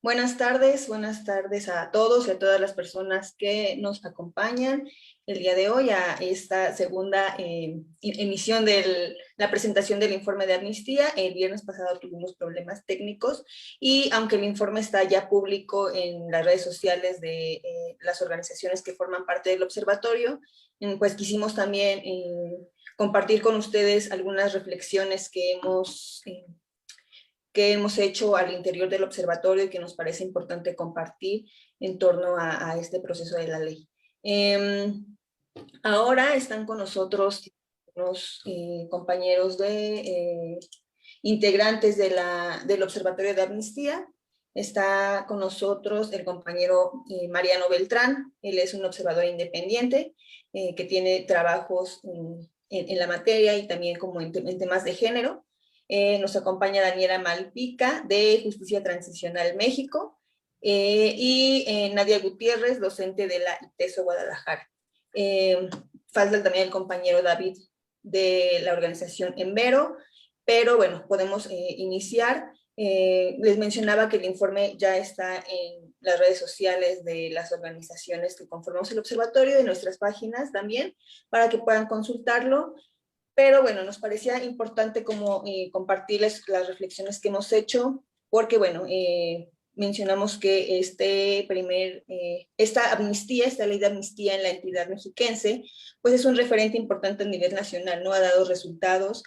Buenas tardes a todos y a todas las personas que nos acompañan el día de hoy a esta segunda emisión de la presentación del informe de amnistía. El viernes pasado tuvimos problemas técnicos y aunque el informe está ya público en las redes sociales de las organizaciones que forman parte del observatorio, pues quisimos también compartir con ustedes algunas reflexiones que hemos hecho al interior del observatorio y que nos parece importante compartir en torno a este proceso de la ley. Ahora están con nosotros los compañeros integrantes del Observatorio de Amnistía. Está con nosotros el compañero Mariano Beltrán. Él es un observador independiente que tiene trabajos en la materia y también como en temas de género. Nos acompaña Daniela Malpica, de Justicia Transicional México, y Nadia Gutiérrez, docente de la ITESO Guadalajara. Falta también el compañero David de la organización Envero, pero bueno, podemos iniciar. Les mencionaba que el informe ya está en las redes sociales de las organizaciones que conformamos el observatorio, de nuestras páginas también, para que puedan consultarlo. Pero bueno, nos parecía importante como compartirles las reflexiones que hemos hecho, porque bueno, mencionamos que esta amnistía, esta ley de amnistía en la entidad mexiquense, pues es un referente importante a nivel nacional, ¿no? Ha dado resultados,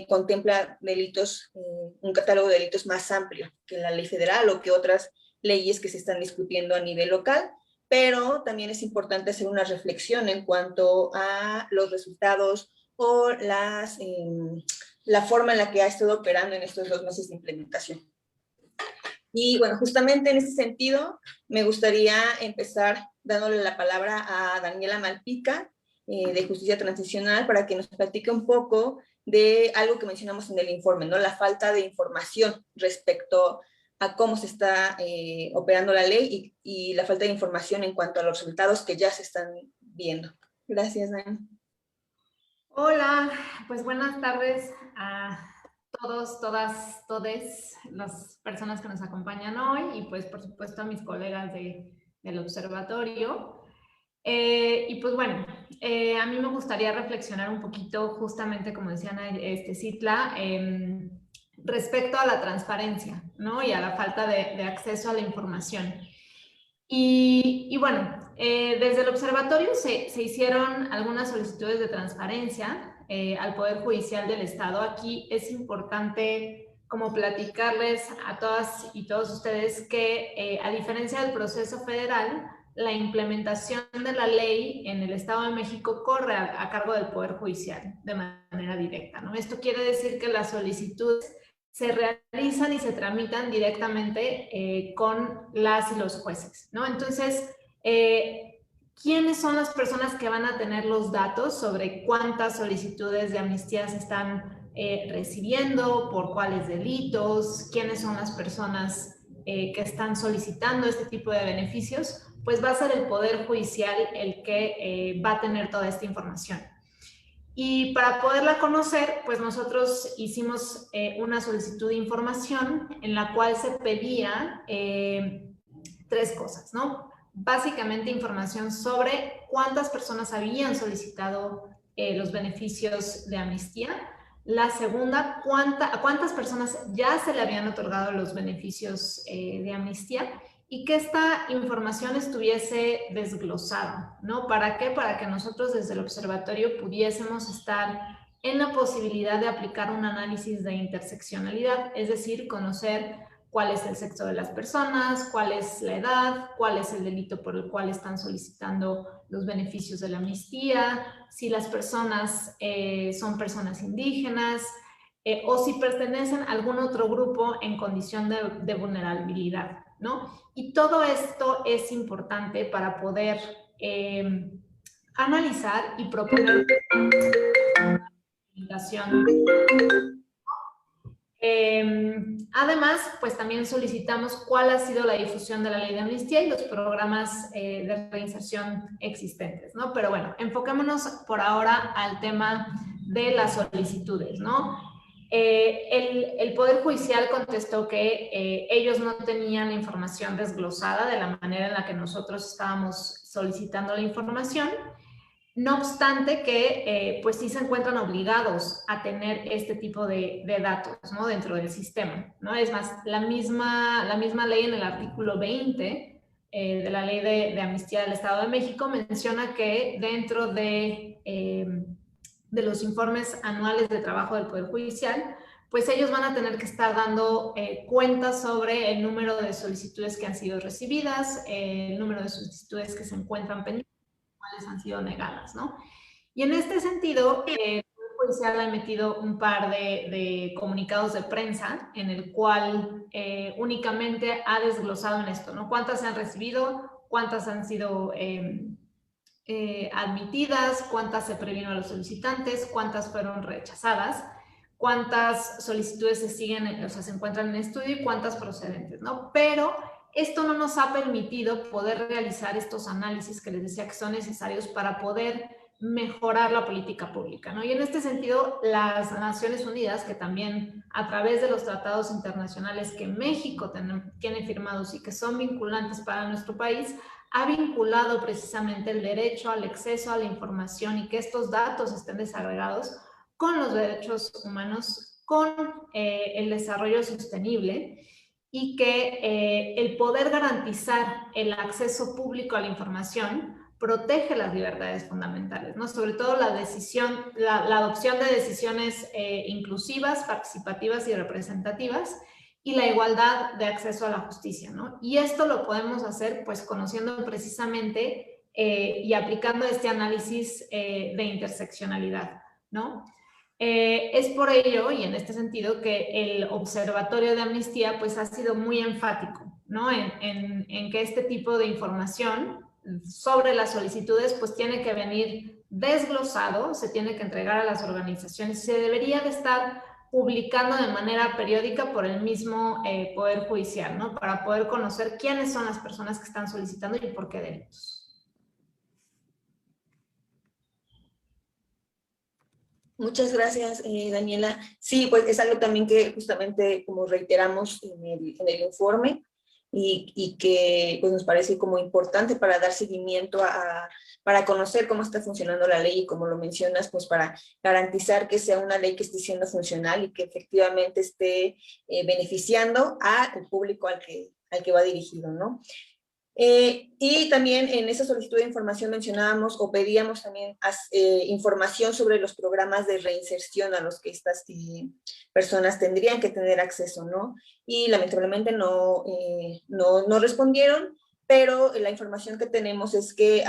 contempla delitos, un catálogo de delitos más amplio que la ley federal o que otras leyes que se están discutiendo a nivel local, pero también es importante hacer una reflexión en cuanto a los resultados o la forma en la que ha estado operando en estos 2 meses de implementación. Y bueno, justamente en ese sentido, me gustaría empezar dándole la palabra a Daniela Malpica, de Justicia Transicional, para que nos platique un poco de algo que mencionamos en el informe, ¿no? La falta de información respecto a cómo se está operando la ley y la falta de información en cuanto a los resultados que ya se están viendo. Gracias, Dani. Hola, pues buenas tardes a todos, todas, todes, las personas que nos acompañan hoy y pues por supuesto a mis colegas del observatorio. Y pues bueno, a mí me gustaría reflexionar un poquito justamente como decían Citla, respecto a la transparencia, ¿no? Y a la falta de acceso a la información. Y bueno, desde el observatorio se hicieron algunas solicitudes de transparencia al Poder Judicial del Estado. Aquí es importante como platicarles a todas y todos ustedes que a diferencia del proceso federal, la implementación de la ley en el Estado de México corre a cargo del Poder Judicial de manera directa, ¿no? Esto quiere decir que las solicitudes se realizan y se tramitan directamente con las y los jueces, ¿no? Entonces, ¿quiénes son las personas que van a tener los datos sobre cuántas solicitudes de amnistía se están recibiendo, por cuáles delitos, quiénes son las personas que están solicitando este tipo de beneficios? Pues va a ser el Poder Judicial el que va a tener toda esta información. Y para poderla conocer, pues nosotros hicimos una solicitud de información en la cual se pedía 3 cosas, ¿no? Básicamente información sobre cuántas personas habían solicitado los beneficios de amnistía. La segunda, a cuántas personas ya se le habían otorgado los beneficios de amnistía y que esta información estuviese desglosada, ¿no? ¿Para qué? Para que nosotros desde el observatorio pudiésemos estar en la posibilidad de aplicar un análisis de interseccionalidad, es decir, conocer cuál es el sexo de las personas, cuál es la edad, cuál es el delito por el cual están solicitando los beneficios de la amnistía, si las personas son personas indígenas, o si pertenecen a algún otro grupo en condición de vulnerabilidad, ¿no? Y todo esto es importante para poder analizar y proponer una implementación. Además, pues también solicitamos cuál ha sido la difusión de la ley de amnistía y los programas de reinserción existentes, ¿no? Pero bueno, enfoquémonos por ahora al tema de las solicitudes, ¿no? el Poder Judicial contestó que ellos no tenían información desglosada de la manera en la que nosotros estábamos solicitando la información. No obstante que pues sí se encuentran obligados a tener este tipo de datos, ¿no?, dentro del sistema, ¿no? Es más, la misma ley en el artículo 20 de la Ley de Amnistía del Estado de México menciona que dentro de los informes anuales de trabajo del Poder Judicial, pues ellos van a tener que estar dando cuentas sobre el número de solicitudes que han sido recibidas, el número de solicitudes que se encuentran pendientes, cuáles han sido negadas, ¿no? Y en este sentido, el Poder Judicial ha emitido un par de comunicados de prensa en el cual únicamente ha desglosado en esto, ¿no? Cuántas se han recibido, cuántas han sido admitidas, cuántas se previno a los solicitantes, cuántas fueron rechazadas, cuántas solicitudes se siguen, o sea, se encuentran en estudio y cuántas procedentes, ¿no? Pero esto no nos ha permitido poder realizar estos análisis que les decía que son necesarios para poder mejorar la política pública, ¿no? Y en este sentido, las Naciones Unidas, que también a través de los tratados internacionales que México tiene firmados y que son vinculantes para nuestro país, ha vinculado precisamente el derecho al acceso a la información y que estos datos estén desagregados con los derechos humanos, con el desarrollo sostenible, y que el poder garantizar el acceso público a la información protege las libertades fundamentales, ¿no? Sobre todo la adopción de decisiones inclusivas, participativas y representativas, y la igualdad de acceso a la justicia, ¿no? Y esto lo podemos hacer pues conociendo precisamente y aplicando este análisis de interseccionalidad, ¿no? Es por ello y en este sentido que el Observatorio de Amnistía pues ha sido muy enfático, ¿no?, en que este tipo de información sobre las solicitudes pues tiene que venir desglosado, se tiene que entregar a las organizaciones, se debería de estar publicando de manera periódica por el mismo Poder Judicial, ¿no?, para poder conocer quiénes son las personas que están solicitando y por qué delitos. Muchas gracias, Daniela. Sí, pues es algo también que justamente como reiteramos en el informe y que pues nos parece como importante para dar seguimiento para conocer cómo está funcionando la ley y como lo mencionas, pues para garantizar que sea una ley que esté siendo funcional y que efectivamente esté beneficiando al público al que va dirigido, ¿no? Y también en esa solicitud de información mencionábamos o pedíamos también información sobre los programas de reinserción a los que estas personas tendrían que tener acceso, ¿no? Y lamentablemente no respondieron, pero la información que tenemos es que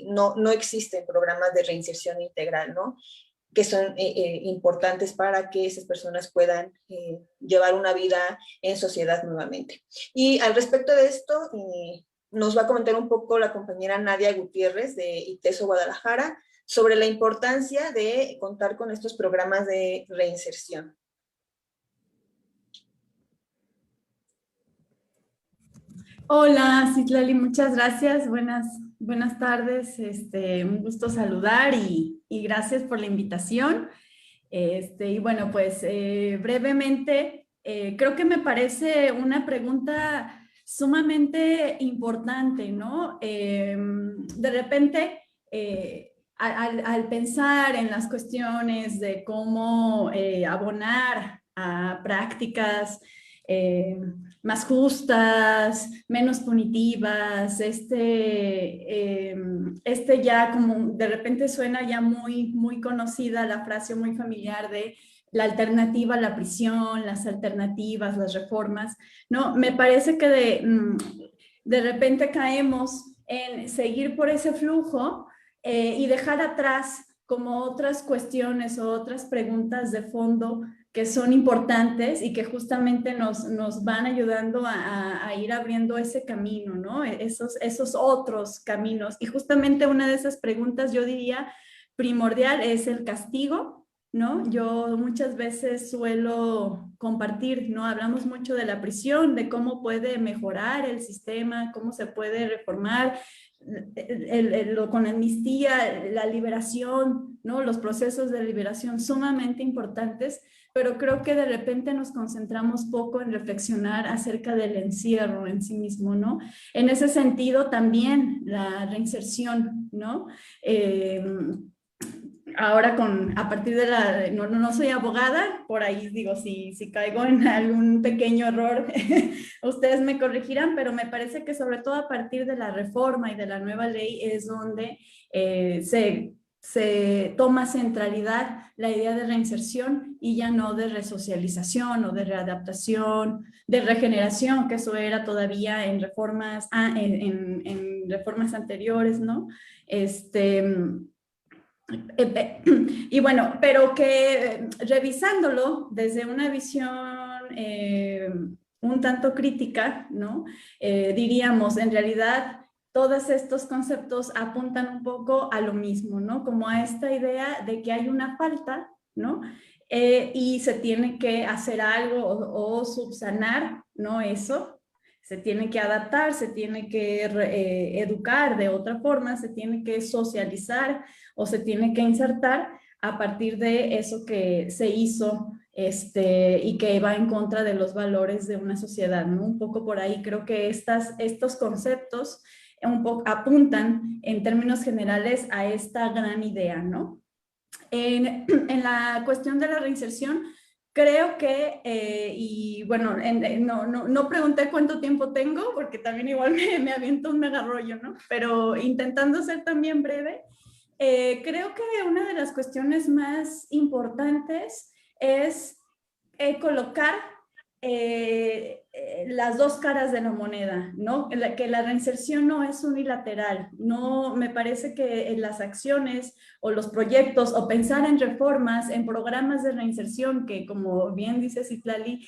no existen programas de reinserción integral, ¿no?, que son importantes para que esas personas puedan llevar una vida en sociedad nuevamente. Y al respecto de esto, nos va a comentar un poco la compañera Nadia Gutiérrez de ITESO Guadalajara sobre la importancia de contar con estos programas de reinserción. Hola, Citlali, muchas gracias. Buenas tardes. Un gusto saludar y gracias por la invitación. Y bueno, pues brevemente, creo que me parece una pregunta sumamente importante, ¿no? De repente, al pensar en las cuestiones de cómo abonar a prácticas más justas, menos punitivas, ya como de repente suena ya muy conocida la frase muy familiar de la alternativa a la prisión, las alternativas, las reformas, ¿no? Me parece que de repente caemos en seguir por ese flujo y dejar atrás como otras cuestiones o otras preguntas de fondo que son importantes y que justamente nos van ayudando a ir abriendo ese camino, ¿no? Esos otros caminos. Y justamente una de esas preguntas, yo diría, primordial es el castigo, ¿no? Yo muchas veces suelo compartir, ¿no? Hablamos mucho de la prisión, de cómo puede mejorar el sistema, cómo se puede reformar, con la amnistía, la liberación, ¿no? Los procesos de liberación sumamente importantes, pero creo que de repente nos concentramos poco en reflexionar acerca del encierro en sí mismo, ¿no? En ese sentido también la reinserción, ¿no? Ahora a partir de no soy abogada, por ahí digo, si caigo en algún pequeño error, ustedes me corregirán, pero me parece que sobre todo a partir de la reforma y de la nueva ley es donde se toma centralidad la idea de reinserción y ya no de resocialización o de readaptación, de regeneración, que eso era todavía en reformas, en reformas anteriores, ¿no? Y bueno, pero que revisándolo desde una visión un tanto crítica, ¿no? Diríamos, en realidad, todos estos conceptos apuntan un poco a lo mismo, ¿no? Como a esta idea de que hay una falta, ¿no? Y se tiene que hacer algo o subsanar, ¿no? Eso. Se tiene que adaptar, se tiene que educar de otra forma, se tiene que socializar o se tiene que insertar a partir de eso que se hizo y que va en contra de los valores de una sociedad, ¿no? Un poco por ahí creo que estos conceptos un poco apuntan en términos generales a esta gran idea, ¿no? En la cuestión de la reinserción, creo que, y bueno, no pregunté cuánto tiempo tengo, porque también igual me aviento un mega rollo, ¿no? Pero intentando ser también breve, creo que una de las cuestiones más importantes es colocar las dos caras de la moneda, ¿no? Que la reinserción no es unilateral, no me parece que las acciones o los proyectos o pensar en reformas, en programas de reinserción que como bien dice Citlali,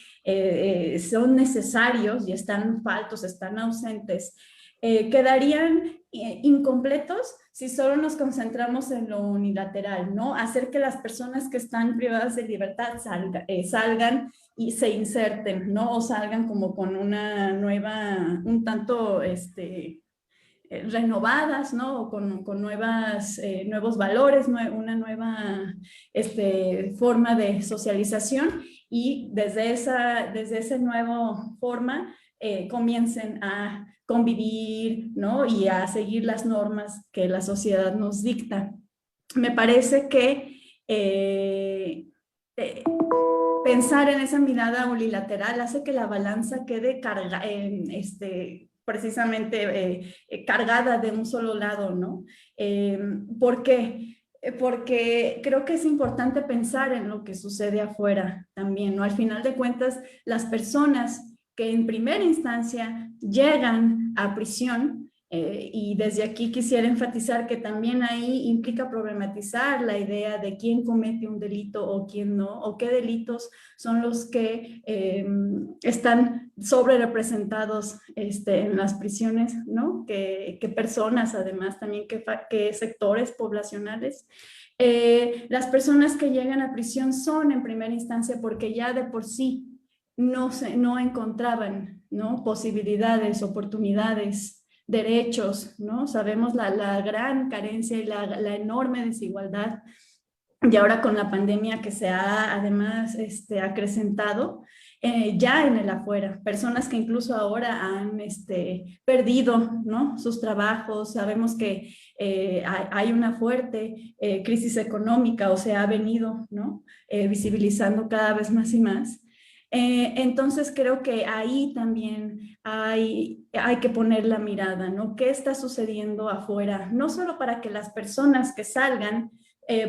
son necesarios y están faltos, están ausentes, quedarían incompletos si solo nos concentramos en lo unilateral, ¿no? Hacer que las personas que están privadas de libertad salgan y se inserten, ¿no? O salgan como con una nueva, un tanto renovadas, ¿no? O con nuevos valores, una nueva forma de socialización y desde esa nueva forma comiencen a convivir, ¿no? Y a seguir las normas que la sociedad nos dicta. Me parece que pensar en esa mirada unilateral hace que la balanza quede precisamente cargada de un solo lado, ¿no? ¿Por qué? Porque creo que es importante pensar en lo que sucede afuera también, ¿no? Al final de cuentas, las personas que en primera instancia llegan a prisión, y desde aquí quisiera enfatizar que también ahí implica problematizar la idea de quién comete un delito o quién no, o qué delitos son los que están sobre representados en las prisiones, ¿no? ¿Qué personas además también, qué sectores poblacionales? Las personas que llegan a prisión son en primera instancia porque ya de por sí no encontraban, ¿no? Posibilidades, oportunidades, derechos, ¿no? Sabemos la gran carencia y la enorme desigualdad. Y ahora con la pandemia que se ha además acrecentado ya en el afuera, personas que incluso ahora han perdido, ¿no? Sus trabajos, sabemos que hay una fuerte crisis económica o se ha venido, ¿no? Visibilizando cada vez más y más. Entonces creo que ahí también hay que poner la mirada, ¿no? ¿Qué está sucediendo afuera? No solo para que las personas que salgan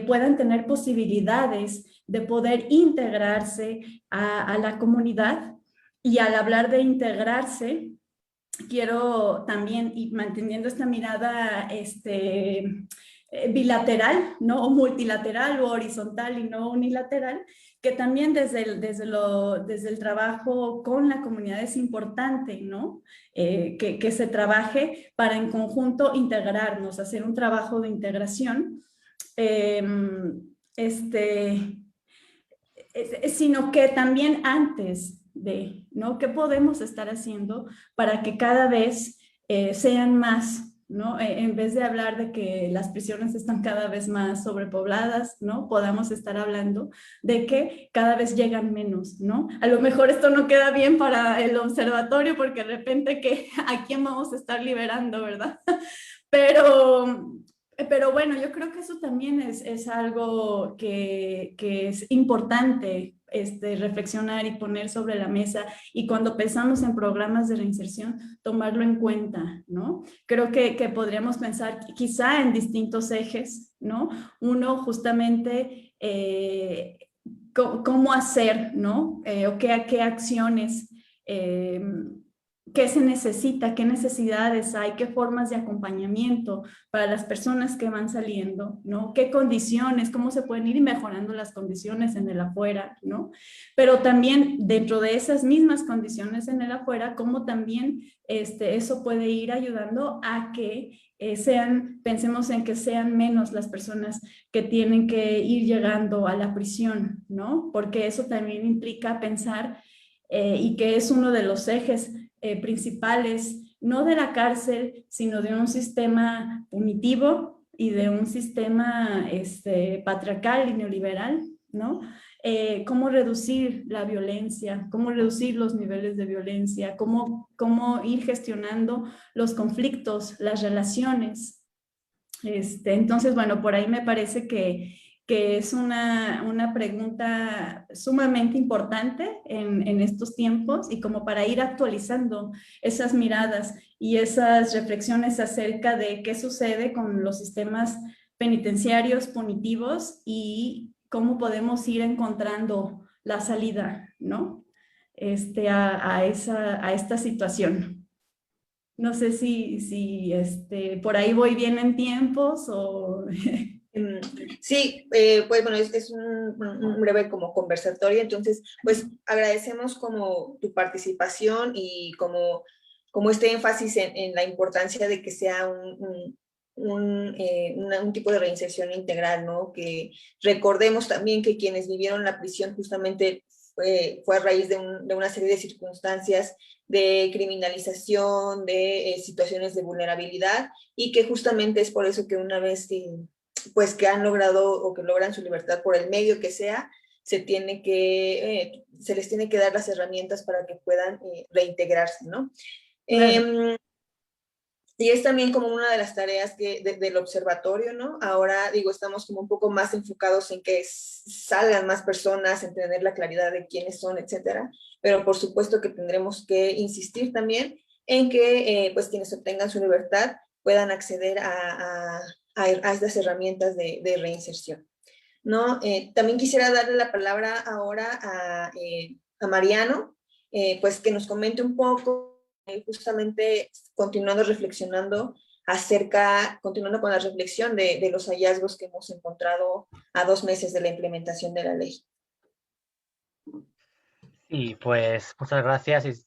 puedan tener posibilidades de poder integrarse a la comunidad, y al hablar de integrarse, quiero también, y manteniendo esta mirada bilateral, ¿no? O multilateral o horizontal y no unilateral, que también desde el trabajo con la comunidad es importante, ¿no? Que se trabaje para en conjunto integrarnos, hacer un trabajo de integración, sino que también antes de, ¿no? ¿Qué podemos estar haciendo para que cada vez sean más ¿no? En vez de hablar de que las prisiones están cada vez más sobrepobladas, ¿no? Podamos estar hablando de que cada vez llegan menos, ¿no? A lo mejor esto no queda bien para el observatorio porque de repente ¿a quién vamos a estar liberando, verdad? Pero bueno, yo creo que eso también es algo que es importante reflexionar y poner sobre la mesa, y cuando pensamos en programas de reinserción, tomarlo en cuenta, ¿no? Creo que podríamos pensar quizá en distintos ejes, ¿no? Uno, justamente, cómo hacer, ¿no? O qué acciones, qué se necesita, qué necesidades hay, qué formas de acompañamiento para las personas que van saliendo, ¿no? Qué condiciones, cómo se pueden ir mejorando las condiciones en el afuera, ¿no? Pero también dentro de esas mismas condiciones en el afuera, cómo también eso puede ir ayudando a que pensemos en que sean menos las personas que tienen que ir llegando a la prisión, ¿no? Porque eso también implica pensar, y que es uno de los ejes principales, no de la cárcel, sino de un sistema punitivo y de un sistema patriarcal y neoliberal, ¿no? Cómo reducir la violencia, cómo reducir los niveles de violencia, cómo ir gestionando los conflictos, las relaciones. Entonces, bueno, por ahí me parece que es una pregunta sumamente importante en estos tiempos, y como para ir actualizando esas miradas y esas reflexiones acerca de qué sucede con los sistemas penitenciarios punitivos y cómo podemos ir encontrando la salida, ¿no? A esta situación. No sé si por ahí voy bien en tiempos o... Sí, pues bueno, es un breve como conversatorio, entonces pues agradecemos como tu participación y como este énfasis en la importancia de que sea un tipo de reinserción integral, ¿no? Que recordemos también que quienes vivieron la prisión justamente fue a raíz de una serie de circunstancias de criminalización, de situaciones de vulnerabilidad, y que justamente es por eso que una vez pues que han logrado o que logran su libertad por el medio que sea, se les tiene que dar las herramientas para que puedan reintegrarse, ¿no? Claro. Y es también como una de las tareas del observatorio, ¿no? Ahora, digo, estamos como un poco más enfocados en que salgan más personas, en tener la claridad de quiénes son, etcétera. Pero por supuesto que tendremos que insistir también en que, pues, quienes obtengan su libertad puedan acceder a estas herramientas de reinserción, ¿no? También quisiera darle la palabra ahora a Mariano, pues que nos comente un poco, justamente continuando con la reflexión de los hallazgos que hemos encontrado a 2 meses de la implementación de la ley. Sí, pues muchas gracias.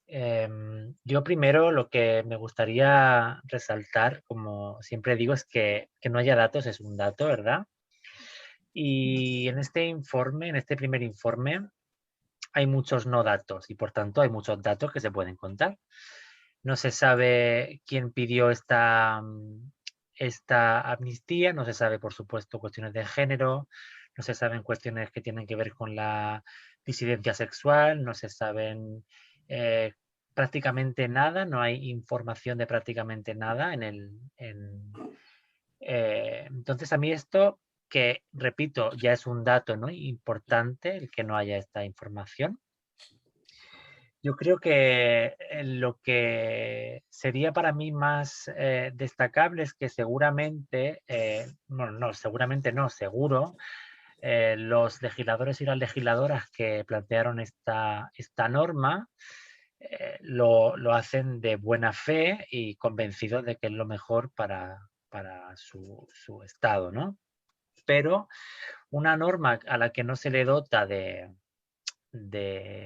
Yo primero lo que me gustaría resaltar, como siempre digo, es que no haya datos es un dato, ¿verdad? Y en este informe, en este primer informe, hay muchos no datos y por tanto hay muchos datos que se pueden contar. No se sabe quién pidió esta amnistía, no se sabe, por supuesto, cuestiones de género, no se saben cuestiones que tienen que ver con la disidencia sexual, no se saben prácticamente nada, no hay información de prácticamente nada entonces a mí esto, que repito, ya es un dato, ¿no?, importante el que no haya esta información. Yo creo que lo que sería para mí más destacable es que seguramente, bueno, no, seguramente no, seguro, los legisladores y las legisladoras que plantearon esta norma lo hacen de buena fe y convencidos de que es lo mejor para su estado, ¿no? Pero una norma a la que no se le dota de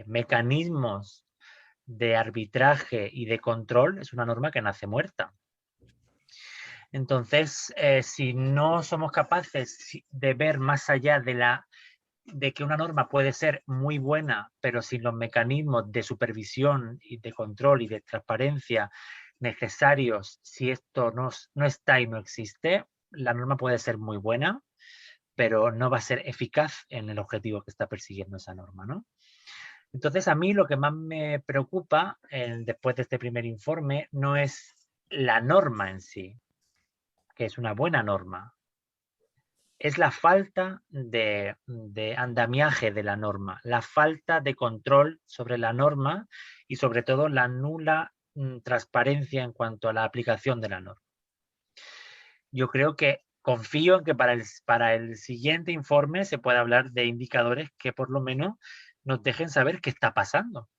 mecanismos de arbitraje y de control es una norma que nace muerta. Entonces, si no somos capaces de ver más allá de que una norma puede ser muy buena, pero sin los mecanismos de supervisión y de control y de transparencia necesarios, si esto no está y no existe, la norma puede ser muy buena, pero no va a ser eficaz en el objetivo que está persiguiendo esa norma, ¿no? Entonces, a mí lo que más me preocupa después de este primer informe no es la norma en sí, que es una buena norma, es la falta de andamiaje de la norma, la falta de control sobre la norma y sobre todo la nula transparencia en cuanto a la aplicación de la norma. Yo creo que confío en que para el siguiente informe se pueda hablar de indicadores que por lo menos nos dejen saber qué está pasando,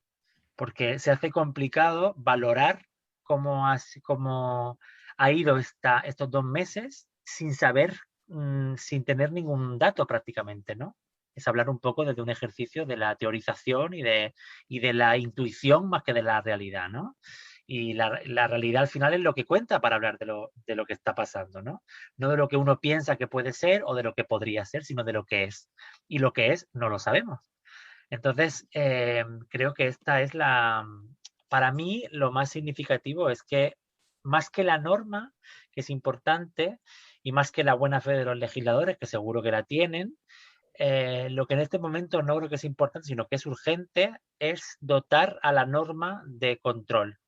porque se hace complicado valorar cómo ha ido estos 2 meses sin saber, sin tener ningún dato prácticamente, ¿no? Es hablar un poco desde un ejercicio de la teorización y de la intuición más que de la realidad, ¿no? Y la realidad al final es lo que cuenta para hablar de lo que está pasando, ¿no? No de lo que uno piensa que puede ser o de lo que podría ser, sino de lo que es. Y lo que es no lo sabemos. Entonces, creo que esta es para mí lo más significativo es que más que la norma, que es importante, y más que la buena fe de los legisladores, que seguro que la tienen, lo que en este momento no creo que es importante, sino que es urgente, es dotar a la norma de control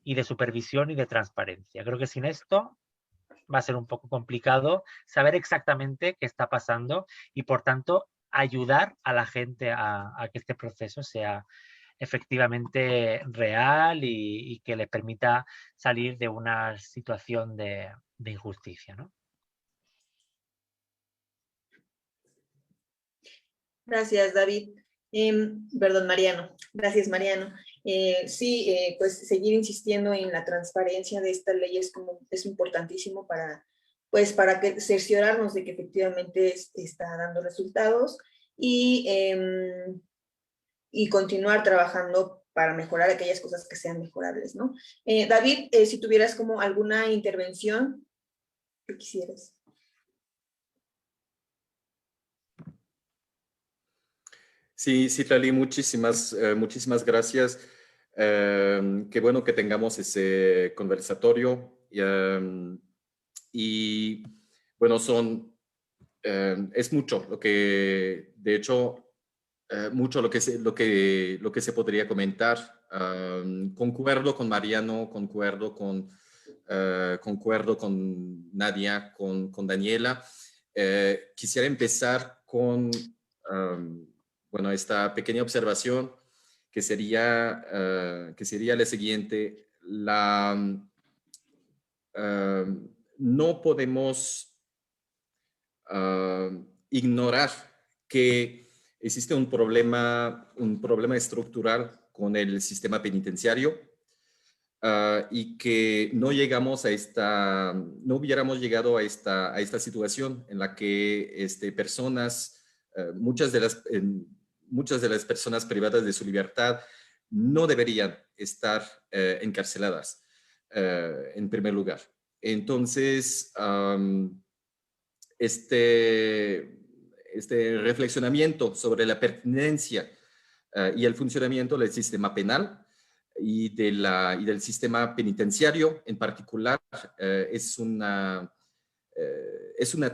y de supervisión y de transparencia. Creo que sin esto va a ser un poco complicado saber exactamente qué está pasando y, por tanto, ayudar a la gente a que este proceso sea efectivamente real y que les permita salir de una situación de injusticia, ¿no? Gracias, David. Perdón, Mariano. Gracias, Mariano. Sí, pues seguir insistiendo en la transparencia de esta ley es importantísimo para que cerciorarnos de que efectivamente está dando resultados y continuar trabajando para mejorar aquellas cosas que sean mejorables, ¿no? David, si tuvieras como alguna intervención que quisieras. Sí, Citlali, muchísimas gracias. Qué bueno que tengamos ese conversatorio. Y bueno, es mucho lo que, de hecho, mucho lo que se podría comentar. Concuerdo con Mariano, concuerdo con Nadia, con Daniela. Quisiera empezar con bueno, esta pequeña observación que sería la siguiente. No podemos ignorar que existe un problema estructural con el sistema penitenciario y que no hubiéramos llegado a esta situación en la que personas, muchas de las personas privadas de su libertad no deberían estar encarceladas, en primer lugar. Entonces, este reflexionamiento sobre la pertinencia y el funcionamiento del sistema penal y del sistema penitenciario en particular es una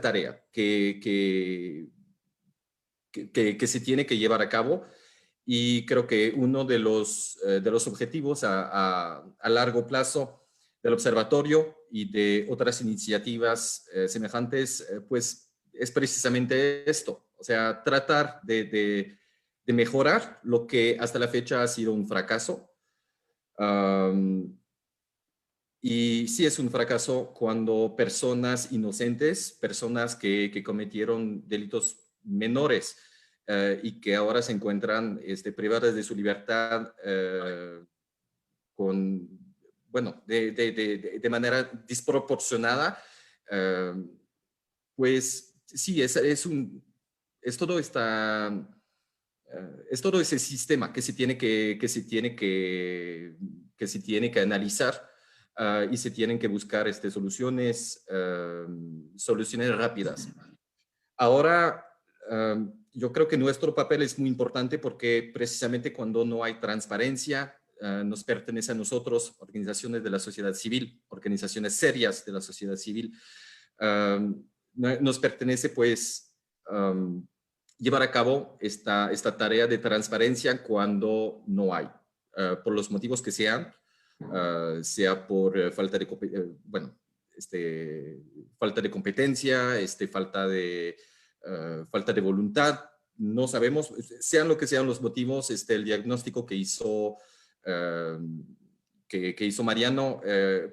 tarea que se tiene que llevar a cabo, y creo que uno de los objetivos a largo plazo del observatorio y de otras iniciativas semejantes, pues es precisamente esto, o sea, tratar de mejorar lo que hasta la fecha ha sido un fracaso. Y sí es un fracaso cuando personas inocentes, personas que cometieron delitos menores y que ahora se encuentran privadas de su libertad de manera desproporcionada, pues sí, es todo ese sistema que se tiene que analizar. Y se tienen que buscar soluciones rápidas. Ahora, yo creo que nuestro papel es muy importante porque precisamente cuando no hay transparencia, nos pertenece a nosotros, organizaciones de la sociedad civil, organizaciones serias de la sociedad civil, nos pertenece pues llevar a cabo esta tarea de transparencia cuando no hay, por los motivos que sean, sea por falta de, falta de competencia, falta de voluntad, no sabemos, sean lo que sean los motivos, el diagnóstico que hizo, que hizo Mariano,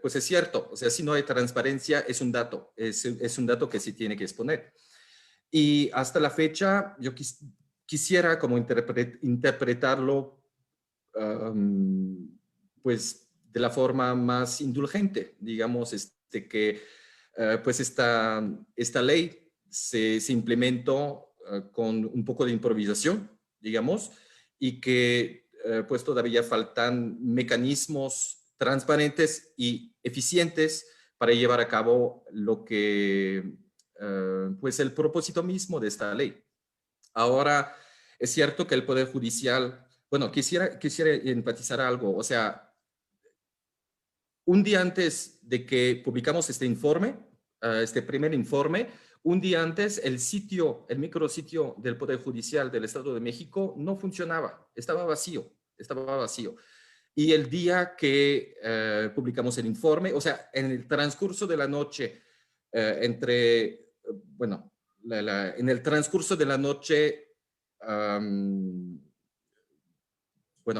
pues es cierto, o sea, si no hay transparencia es un dato, es un dato que se tiene que exponer. Y hasta la fecha yo quisiera como interpretarlo pues de la forma más indulgente, digamos, que pues esta ley se implementó con un poco de improvisación, digamos, y que pues todavía faltan mecanismos transparentes y eficientes para llevar a cabo lo que, pues el propósito mismo de esta ley. Ahora, es cierto que el Poder Judicial, bueno, quisiera enfatizar algo, o sea, un día antes de que publicamos este informe, este primer informe, un día antes el micrositio del Poder Judicial del Estado de México no funcionaba, estaba vacío. Y el día que publicamos el informe, o sea, en el transcurso de la noche, en el transcurso de la noche,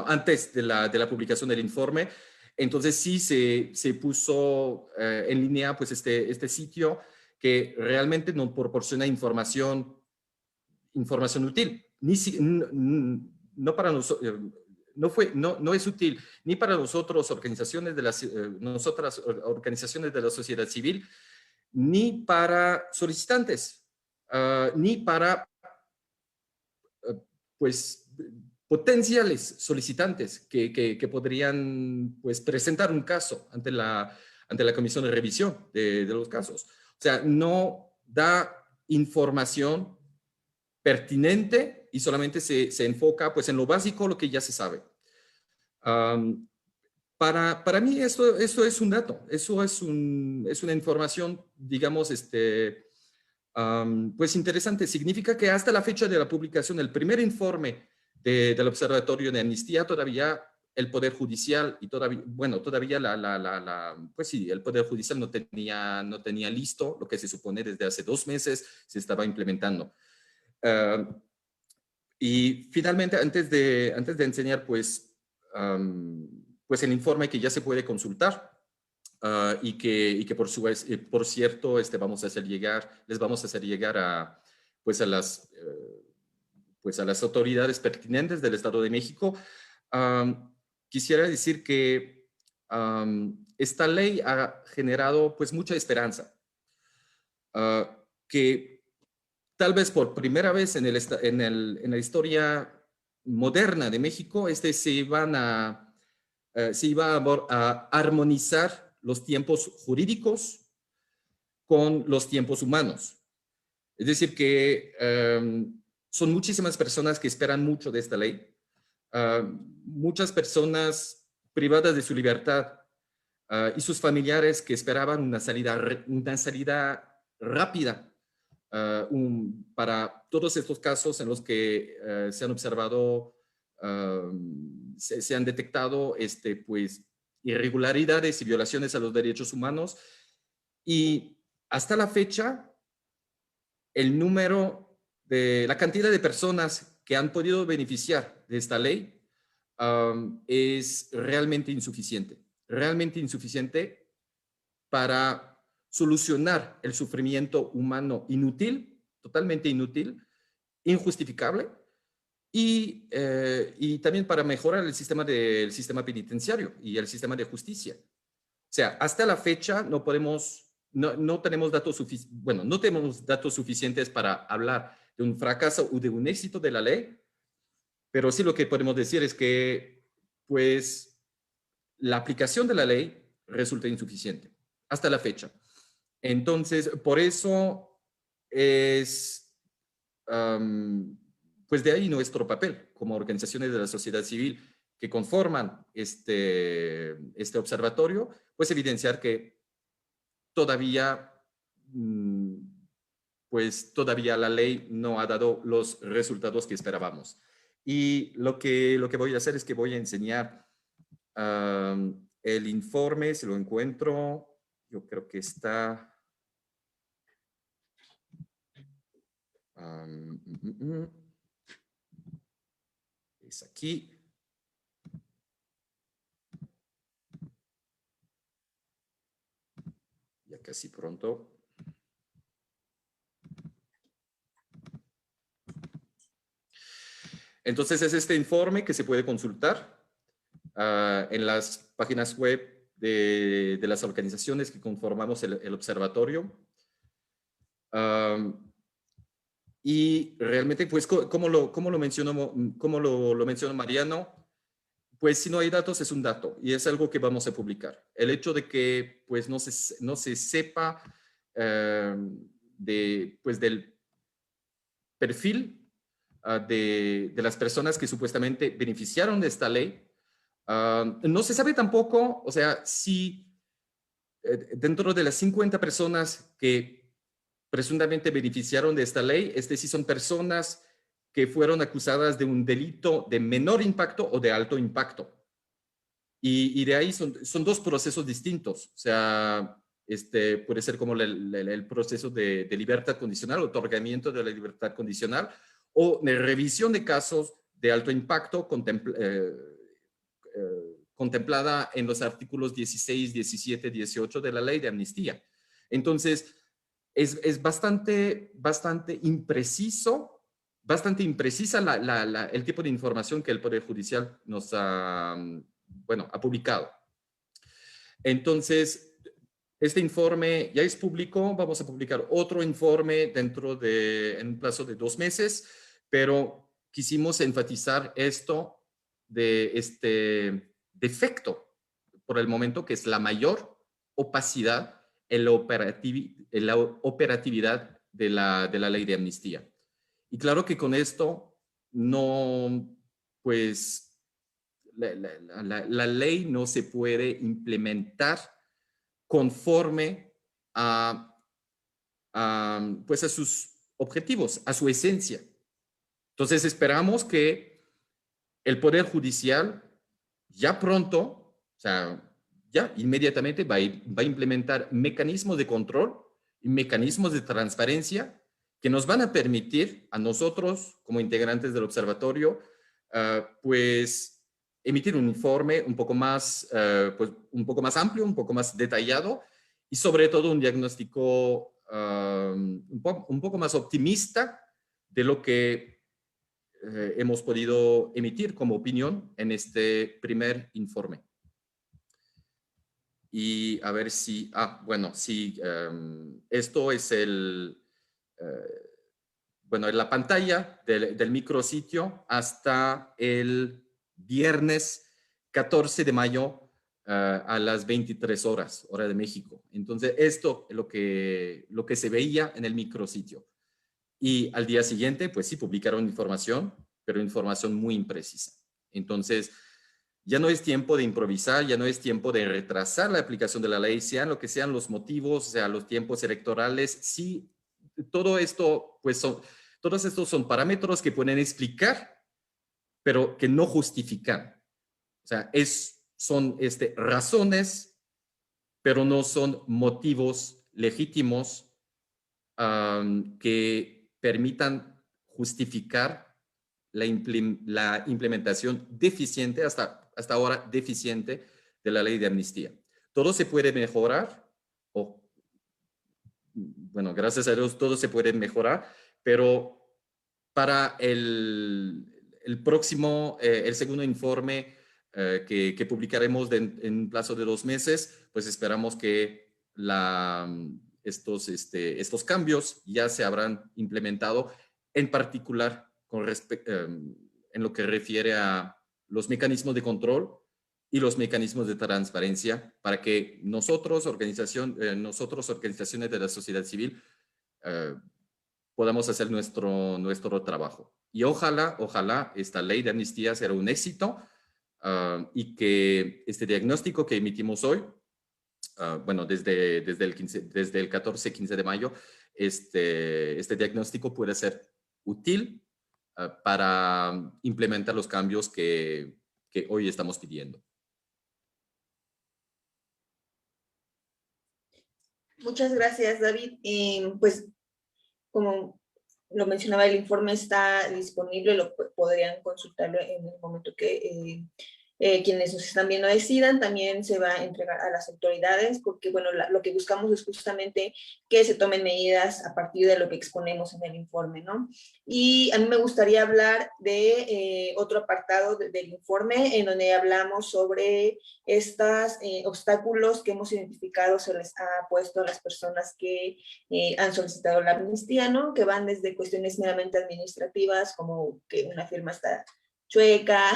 antes de la publicación del informe, entonces sí se puso en línea pues este sitio que realmente no proporciona información útil. No es útil ni para nosotros, nosotras organizaciones de la sociedad civil, ni para solicitantes, ni para pues potenciales solicitantes que podrían pues presentar un caso ante la comisión de revisión de los casos. O sea, no da información pertinente y solamente se enfoca pues en lo básico, lo que ya se sabe. Para mí esto es un dato, eso es una información, digamos, pues interesante. Significa que hasta la fecha de la publicación del primer informe del Observatorio de Amnistía, todavía el Poder Judicial y todavía pues sí, el Poder Judicial no tenía listo lo que se supone desde hace 2 meses se estaba implementando. Y finalmente, antes de enseñar, pues el informe que ya se puede consultar y que por cierto, les vamos a hacer llegar a las autoridades pertinentes del Estado de México. Quisiera decir que esta ley ha generado pues mucha esperanza, que tal vez por primera vez en la historia moderna de México, se iba a armonizar los tiempos jurídicos con los tiempos humanos. Es decir, que son muchísimas personas que esperan mucho de esta ley, muchas personas privadas de su libertad y sus familiares que esperaban una salida rápida para todos estos casos en los que se han observado, se han detectado pues, irregularidades y violaciones a los derechos humanos. Y hasta la fecha, la cantidad de personas que han podido beneficiar de esta ley es realmente insuficiente para solucionar el sufrimiento humano inútil, totalmente inútil, injustificable, y también para mejorar el sistema penitenciario y el sistema de justicia. O sea, hasta la fecha no tenemos datos suficientes para hablar de un fracaso o de un éxito de la ley, pero sí lo que podemos decir es que, pues, la aplicación de la ley resulta insuficiente hasta la fecha. Entonces, por eso es, pues de ahí nuestro papel como organizaciones de la sociedad civil que conforman este observatorio, pues evidenciar que todavía, pues todavía la ley no ha dado los resultados que esperábamos. Y lo que voy a hacer es que voy a enseñar el informe, si lo encuentro, yo creo que está... es aquí. Ya casi pronto. Entonces es este informe que se puede consultar en las páginas web de las organizaciones que conformamos el observatorio. Y realmente, pues, como lo mencionó Mariano, pues si no hay datos es un dato y es algo que vamos a publicar. El hecho de que pues no se sepa del perfil de las personas que supuestamente beneficiaron de esta ley, no se sabe tampoco, o sea, si dentro de las 50 personas que presuntamente beneficiaron de esta ley, si son personas que fueron acusadas de un delito de menor impacto o de alto impacto. Y de ahí son dos procesos distintos. O sea, puede ser como el proceso de libertad condicional, otorgamiento de la libertad condicional, o de revisión de casos de alto impacto contemplada en los artículos 16, 17, 18 de la ley de amnistía. Entonces, es bastante imprecisa el tipo de información que el Poder Judicial nos ha publicado. Entonces, este informe ya es público, vamos a publicar otro informe en un plazo de 2 meses, pero quisimos enfatizar esto de este defecto por el momento, que es la mayor opacidad en la operatividad de la ley de amnistía. Y claro que con esto no, pues, la ley no se puede implementar conforme a sus objetivos, a su esencia. Entonces esperamos que el Poder Judicial ya pronto, o sea, ya inmediatamente va a implementar mecanismos de control y mecanismos de transparencia que nos van a permitir a nosotros, como integrantes del observatorio, pues emitir un informe un poco más amplio, un poco más detallado y sobre todo un diagnóstico un poco más optimista de lo que hemos podido emitir como opinión en este primer informe. Y a ver si, esto es en la pantalla del micrositio hasta el viernes 14 de mayo a las 23 horas, hora de México. Entonces, esto es lo que se veía en el micrositio. Y al día siguiente, pues sí, publicaron información, pero información muy imprecisa. Entonces, ya no es tiempo de improvisar, ya no es tiempo de retrasar la aplicación de la ley, sean lo que sean los motivos, o sea, los tiempos electorales. Sí, todo esto, pues todos estos son parámetros que pueden explicar, pero que no justifican. O sea, son razones, pero no son motivos legítimos que permitan justificar la implementación deficiente, hasta ahora deficiente, de la ley de amnistía. Todo se puede mejorar, gracias a Dios todo se puede mejorar, pero para el próximo, el segundo informe que publicaremos en un plazo de 2 meses, pues esperamos que estos cambios ya se habrán implementado, en particular en lo que refiere a los mecanismos de control y los mecanismos de transparencia, para que nosotros, organizaciones de la sociedad civil, podamos hacer nuestro trabajo. Y ojalá esta ley de amnistía será un éxito y que este diagnóstico que emitimos hoy, bueno, desde el 14-15 de mayo, este diagnóstico puede ser útil para implementar los cambios que hoy estamos pidiendo. Muchas gracias, David. Pues, como lo mencionaba, el informe está disponible, podrían consultarlo en el momento que quienes nos están viendo decidan. También se va a entregar a las autoridades, porque bueno, lo que buscamos es justamente que se tomen medidas a partir de lo que exponemos en el informe, ¿no? Y a mí me gustaría hablar de otro apartado del informe, en donde hablamos sobre estos obstáculos que hemos identificado, se les ha puesto a las personas que han solicitado la amnistía, ¿no? Que van desde cuestiones meramente administrativas, como que una firma está chueca,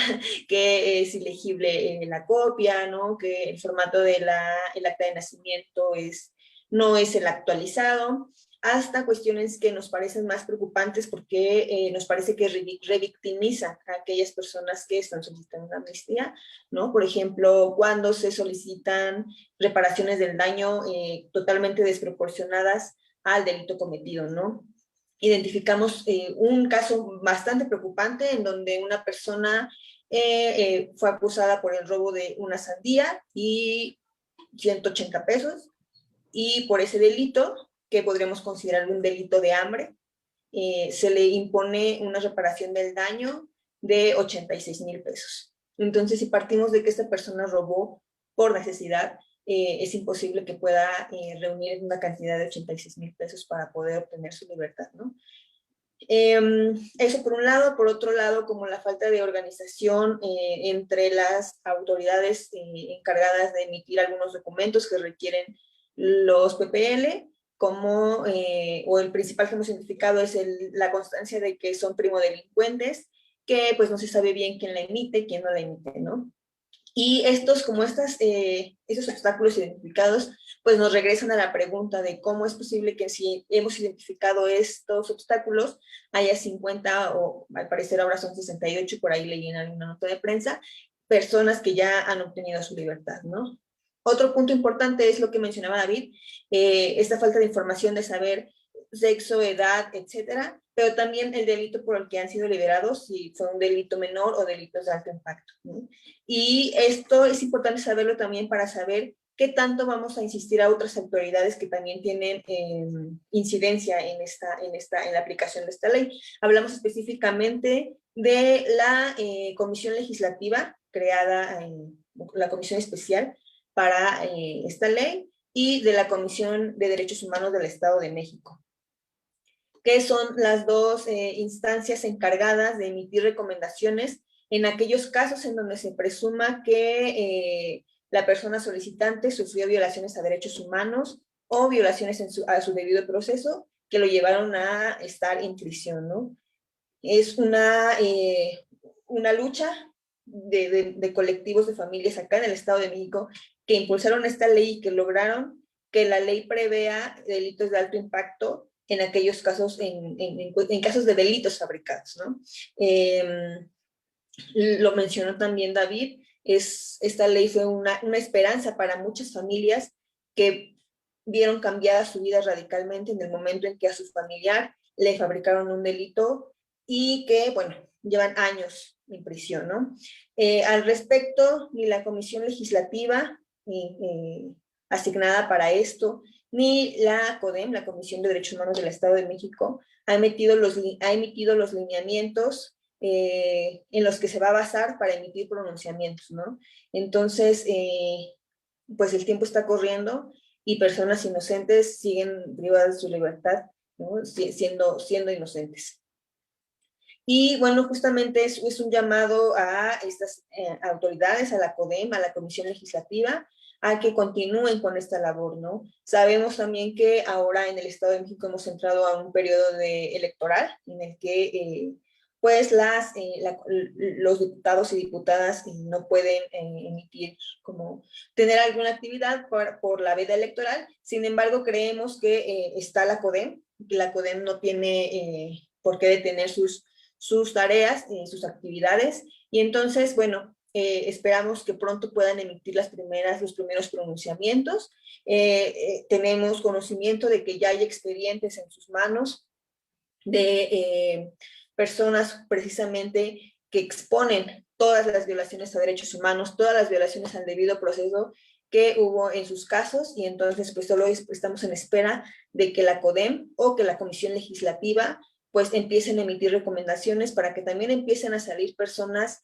que es ilegible la copia, ¿no? Que el formato del acta de nacimiento no es el actualizado, hasta cuestiones que nos parecen más preocupantes porque nos parece que revictimiza a aquellas personas que están solicitando una amnistía, ¿no? Por ejemplo, cuando se solicitan reparaciones del daño totalmente desproporcionadas al delito cometido, ¿no? Identificamos un caso bastante preocupante en donde una persona fue acusada por el robo de una sandía y 180 pesos, y por ese delito, que podríamos considerar un delito de hambre, se le impone una reparación del daño de 86,000 pesos. Entonces, si partimos de que esta persona robó por necesidad, es imposible que pueda reunir una cantidad de 86,000 pesos para poder obtener su libertad, ¿no? Eso por un lado. Por otro lado, como la falta de organización entre las autoridades encargadas de emitir algunos documentos que requieren los PPL, como, o el principal que hemos identificado es la constancia de que son primodelincuentes, que pues no se sabe bien quién la emite, quién no la emite, ¿no? Y esos obstáculos identificados, pues nos regresan a la pregunta de cómo es posible que si hemos identificado estos obstáculos, haya 50, o al parecer ahora son 68, por ahí leí en alguna nota de prensa, personas que ya han obtenido su libertad, ¿no? Otro punto importante es lo que mencionaba David, esta falta de información de saber sexo, edad, etcétera, pero también el delito por el que han sido liberados, si fue un delito menor o delitos de alto impacto, ¿no? Y esto es importante saberlo también para saber qué tanto vamos a insistir a otras autoridades que también tienen incidencia en la aplicación de esta ley. Hablamos específicamente de la comisión legislativa creada, la comisión especial para esta ley, y de la Comisión de Derechos Humanos del Estado de México, que son las dos instancias encargadas de emitir recomendaciones en aquellos casos en donde se presuma que la persona solicitante sufrió violaciones a derechos humanos o violaciones a su debido proceso que lo llevaron a estar en prisión, ¿no? Es una lucha de colectivos de familias acá en el Estado de México que impulsaron esta ley y que lograron que la ley prevea delitos de alto impacto en aquellos casos, en casos de delitos fabricados, ¿no? Lo mencionó también David, esta ley fue una esperanza para muchas familias que vieron cambiada su vida radicalmente en el momento en que a su familiar le fabricaron un delito y que, bueno, llevan años en prisión, ¿no? Al respecto, ni la Comisión Legislativa asignada para esto, ni la CODEM, la Comisión de Derechos Humanos del Estado de México, ha emitido los lineamientos en los que se va a basar para emitir pronunciamientos, ¿no? Entonces, pues el tiempo está corriendo y personas inocentes siguen privadas de su libertad, ¿no? Siendo inocentes. Y bueno, justamente es un llamado a estas autoridades, a la CODEM, a la Comisión Legislativa, a que continúen con esta labor, ¿no? Sabemos también que ahora en el Estado de México hemos entrado a un periodo electoral en el que pues los diputados y diputadas no pueden tener alguna actividad por la veda electoral. Sin embargo, creemos que está la CODEM, que la CODEM no tiene por qué detener sus tareas y sus actividades. Y entonces, bueno, esperamos que pronto puedan emitir los primeros pronunciamientos. Tenemos conocimiento de que ya hay expedientes en sus manos de personas precisamente que exponen todas las violaciones a derechos humanos, todas las violaciones al debido proceso que hubo en sus casos, y entonces pues solo estamos en espera de que la CODEM o que la Comisión Legislativa pues empiecen a emitir recomendaciones para que también empiecen a salir personas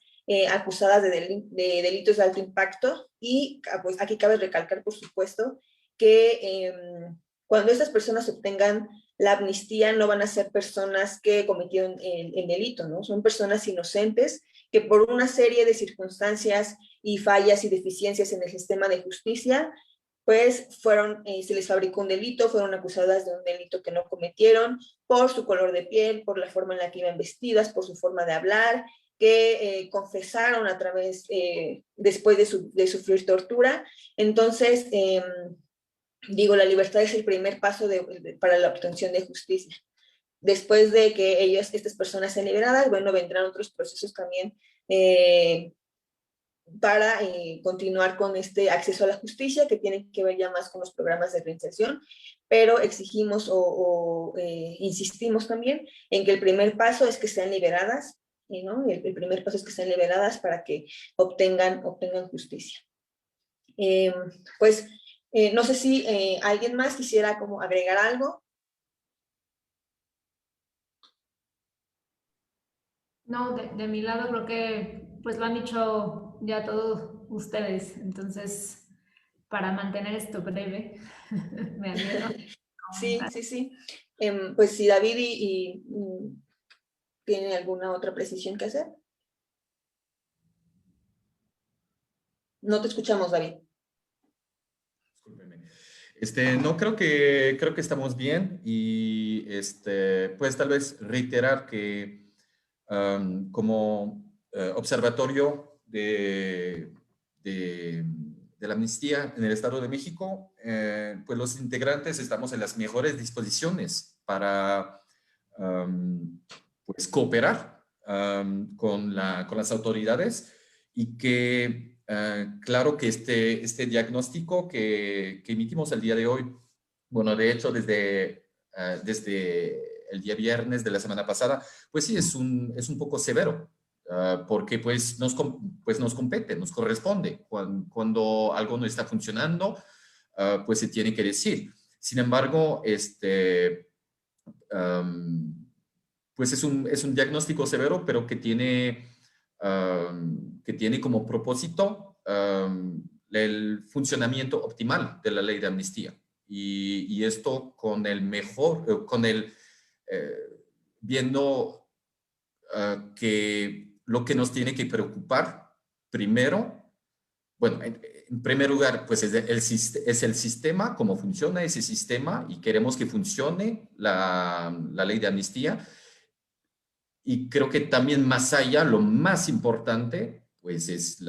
acusadas de delitos de alto impacto. Y pues aquí cabe recalcar, por supuesto, que cuando estas personas obtengan la amnistía no van a ser personas que cometieron el delito, ¿no? Son personas inocentes que por una serie de circunstancias y fallas y deficiencias en el sistema de justicia, pues se les fabricó un delito, fueron acusadas de un delito que no cometieron por su color de piel, por la forma en la que iban vestidas, por su forma de hablar, que confesaron a través, después de sufrir tortura. Entonces, digo, la libertad es el primer paso para la obtención de justicia. Después de que estas personas sean liberadas, bueno, vendrán otros procesos también para continuar con este acceso a la justicia, que tienen que ver ya más con los programas de reinserción, pero exigimos insistimos también en que el primer paso es que sean liberadas, ¿no? El primer paso es que sean liberadas para que obtengan justicia. Pues no sé si alguien más quisiera como agregar algo. No, de mi lado creo que pues lo han dicho ya todos ustedes, entonces para mantener esto breve, me animo. Sí. Pues si David ¿tiene alguna otra precisión que hacer? No te escuchamos, David. Discúlpeme. No, creo que estamos bien, y pues tal vez reiterar que como observatorio de la amnistía en el Estado de México, pues los integrantes estamos en las mejores disposiciones para pues cooperar con las autoridades, y que claro que este diagnóstico que emitimos el día de hoy, bueno, de hecho desde el día viernes de la semana pasada, pues sí, es un poco severo, porque pues nos compete, nos corresponde. Cuando algo no está funcionando, pues se tiene que decir. Sin embargo, pues es un diagnóstico severo, pero que tiene como propósito el funcionamiento optimal de la ley de amnistía. Y esto con el mejor, viendo que lo que nos tiene que preocupar primero, bueno, en primer lugar, pues es el sistema, cómo funciona ese sistema, y queremos que funcione la ley de amnistía. Y creo que también más allá, lo más importante, pues es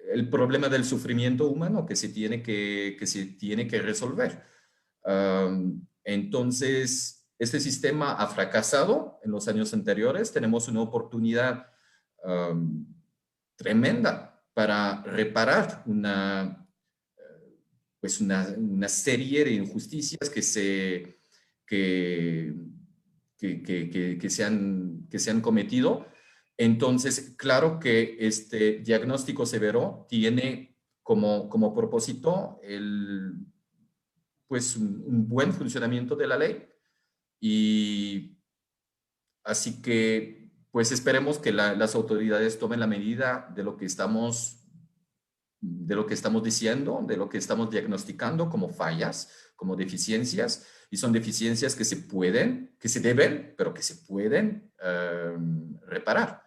el problema del sufrimiento humano que se tiene que resolver. Entonces, este sistema ha fracasado en los años anteriores. Tenemos una oportunidad tremenda para reparar una serie de injusticias que se han cometido. Entonces, claro que este diagnóstico severo tiene como propósito pues un buen funcionamiento de la ley, y así que pues esperemos que las autoridades tomen la medida de lo que estamos diciendo, de lo que estamos diagnosticando como fallas, como deficiencias, y son deficiencias que se deben, pero que se pueden reparar.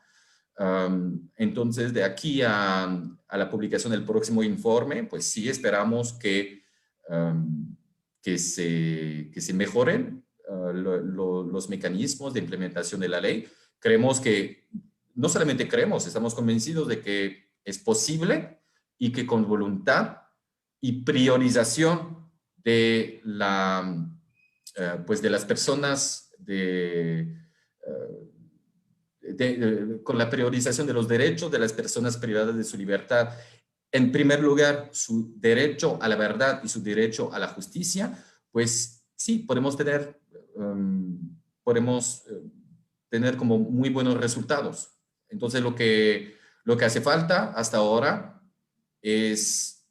Entonces, de aquí a la publicación del próximo informe, pues sí esperamos que se mejoren los mecanismos de implementación de la ley. No solamente creemos, estamos convencidos de que es posible, y que con voluntad y priorización de pues de las personas, de con la priorización de los derechos de las personas privadas de su libertad. En primer lugar, su derecho a la verdad y su derecho a la justicia, pues sí, podemos tener como muy buenos resultados. Entonces, lo que hace falta hasta ahora es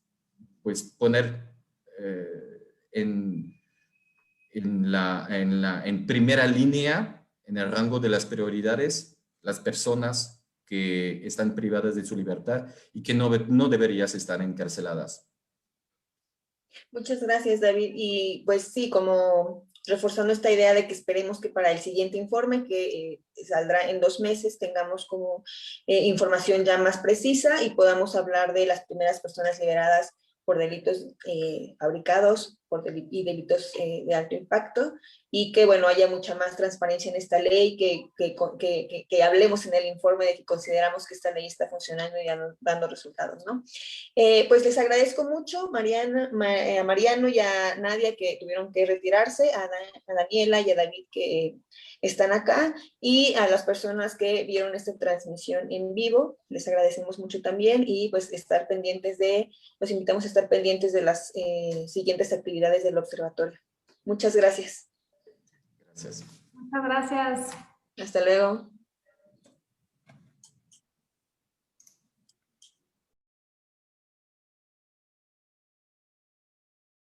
pues poner en primera línea, en el rango de las prioridades, las personas que están privadas de su libertad y que no deberían estar encarceladas. Muchas gracias, David. Y pues sí, como reforzando esta idea de que esperemos que para el siguiente informe, que saldrá en 2 meses, tengamos como información ya más precisa y podamos hablar de las primeras personas liberadas por delitos fabricados y delitos de alto impacto, y que, bueno, haya mucha más transparencia en esta ley, que hablemos en el informe de que consideramos que esta ley está funcionando y dando resultados, ¿no? Pues les agradezco mucho a Mariano y a Nadia, que tuvieron que retirarse, a Daniela y a David, que están acá, y a las personas que vieron esta transmisión en vivo, les agradecemos mucho también, y pues los invitamos a estar pendientes de las siguientes actividades del observatorio. Muchas gracias. Gracias. Muchas gracias. Hasta luego.